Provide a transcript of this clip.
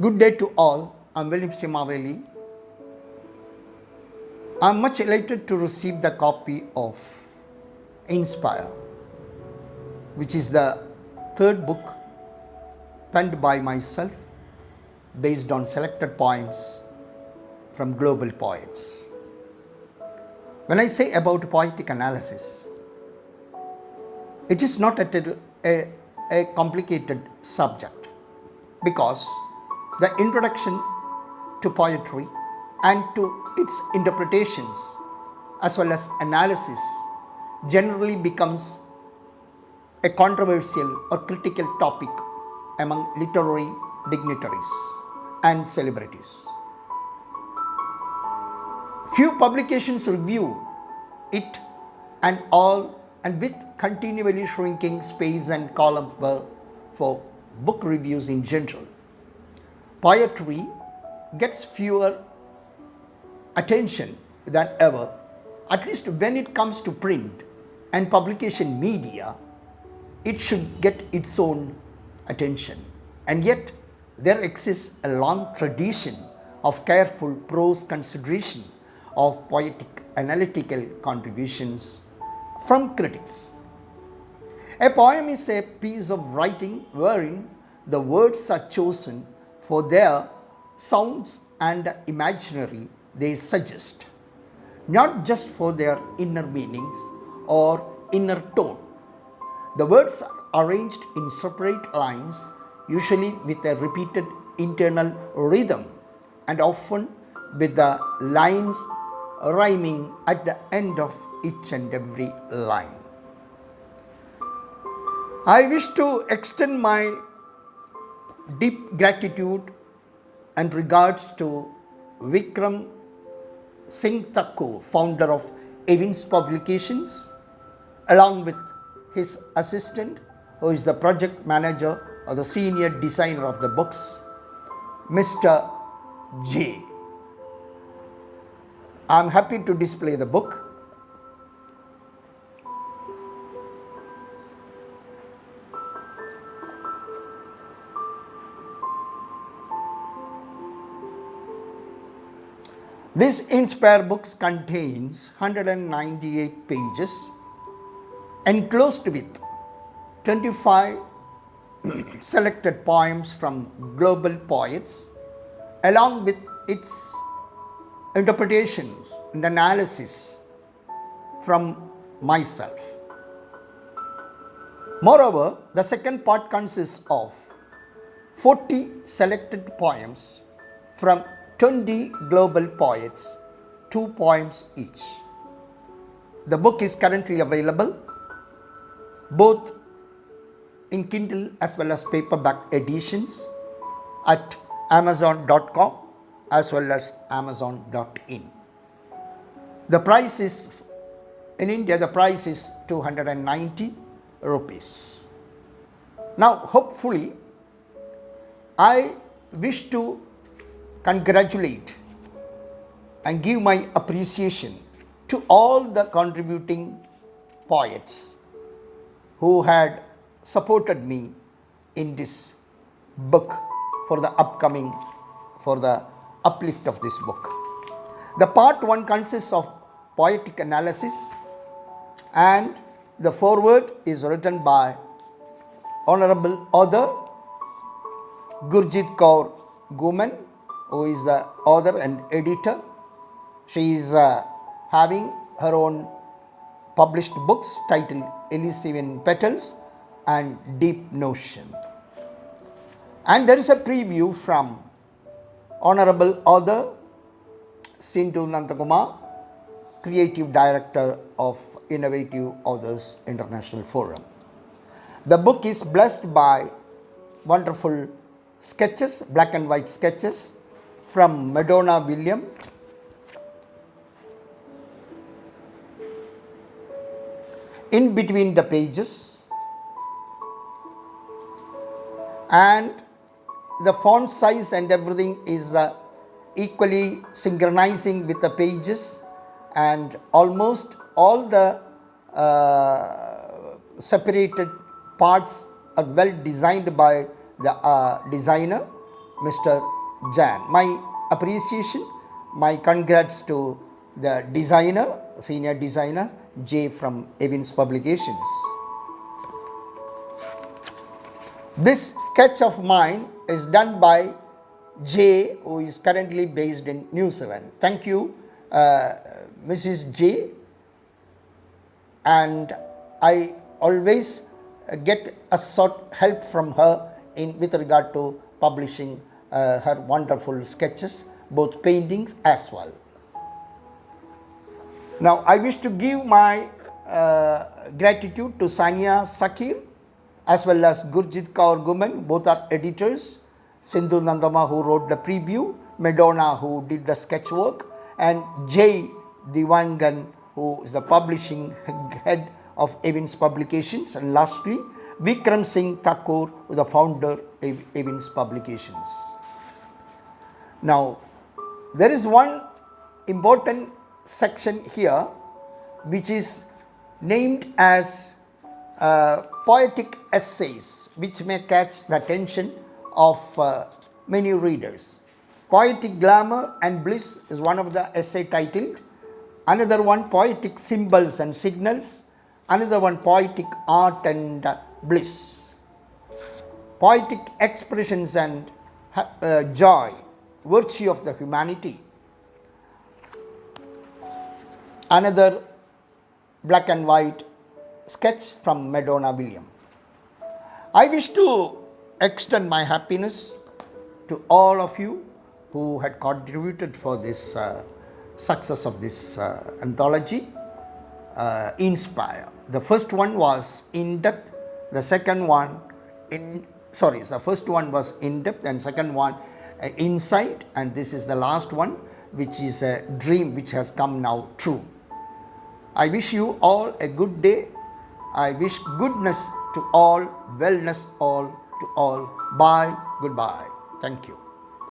Good day to all. I'm William Stimaveli. I'm much elated to receive the copy of Inspire, which is the third book penned by myself based on selected poems from global poets. When I say about poetic analysis, it is not a complicated subject because the introduction to poetry and to its interpretations as well as analysis generally becomes a controversial or critical topic among literary dignitaries and celebrities. Few publications review it and all, and with continually shrinking space and column for book reviews in general, poetry gets fewer attention than ever, at least when it comes to print and publication media. It should get its own attention. And yet, there exists a long tradition of careful prose consideration of poetic analytical contributions from critics. A poem is a piece of writing wherein the words are chosen for their sounds and imaginary they suggest, not just for their inner meanings or inner tone. The words are arranged in separate lines, usually with a repeated internal rhythm, and often with the lines rhyming at the end of each and every line. I wish to extend my deep gratitude and regards to Vikram Singh Thakur, founder of Evans Publications, along with his assistant, who is the project manager or the senior designer of the books, Mr. J. I'm happy to display the book. This Inspire books contains 198 pages enclosed with 25 selected poems from global poets, along with its interpretations and analysis from myself. Moreover, the second part consists of 40 selected poems from 20 global poets, 2 poems each. The book is currently available both in Kindle as well as paperback editions at Amazon.com as well as Amazon.in. The price is, in India, the price is 290 rupees. Now, hopefully, I wish to congratulate and give my appreciation to all the contributing poets who had supported me in this book for the uplift of this book. The part 1 consists of poetic analysis, and the foreword is written by Honorable Author Gurjit Kaur Guman, who is the author and editor. She is having her own published books titled Elysian Petals and Deep Notion. And there is a preview from Honorable Author Sindhu Nandakumar, Creative Director of Innovative Authors International Forum. The book is blessed by wonderful sketches, black and white sketches from Madonna William, in between the pages, and the font size and everything is equally synchronizing with the pages, and almost all the separated parts are well designed by the designer, Mr. Jan. My appreciation, my congrats to the designer, senior designer J from Evans Publications. This sketch of mine is done by J, who is currently based in New Zealand. Thank you, Mrs. J. And I always get a sort help from her with regard to publishing her wonderful sketches, both paintings as well. Now, I wish to give my gratitude to Sania Sakir as well as Gurjit Kaur Guman, both are editors, Sindhu Nandama who wrote the preview, Madonna who did the sketch work, and Jay Diwangan who is the publishing head of Evans Publications, and lastly Vikram Singh Thakur, the founder of Evans Publications. Now, there is one important section here which is named as poetic essays, which may catch the attention of many readers. Poetic Glamour and Bliss is one of the essay titled. Another one, Poetic Symbols and Signals. Another one, Poetic Art and Bliss. Poetic Expressions and Joy, Virtue of the Humanity. Another black and white sketch from Madonna William. I wish to extend my happiness to all of you who had contributed for this success of this anthology, Inspire. The first one was in-depth, the second one the first one was in-depth and second one insight, and this is the last one, which is a dream which has come now true. I wish you all a good day. I wish goodness to all, wellness all to all. Bye, goodbye. Thank you.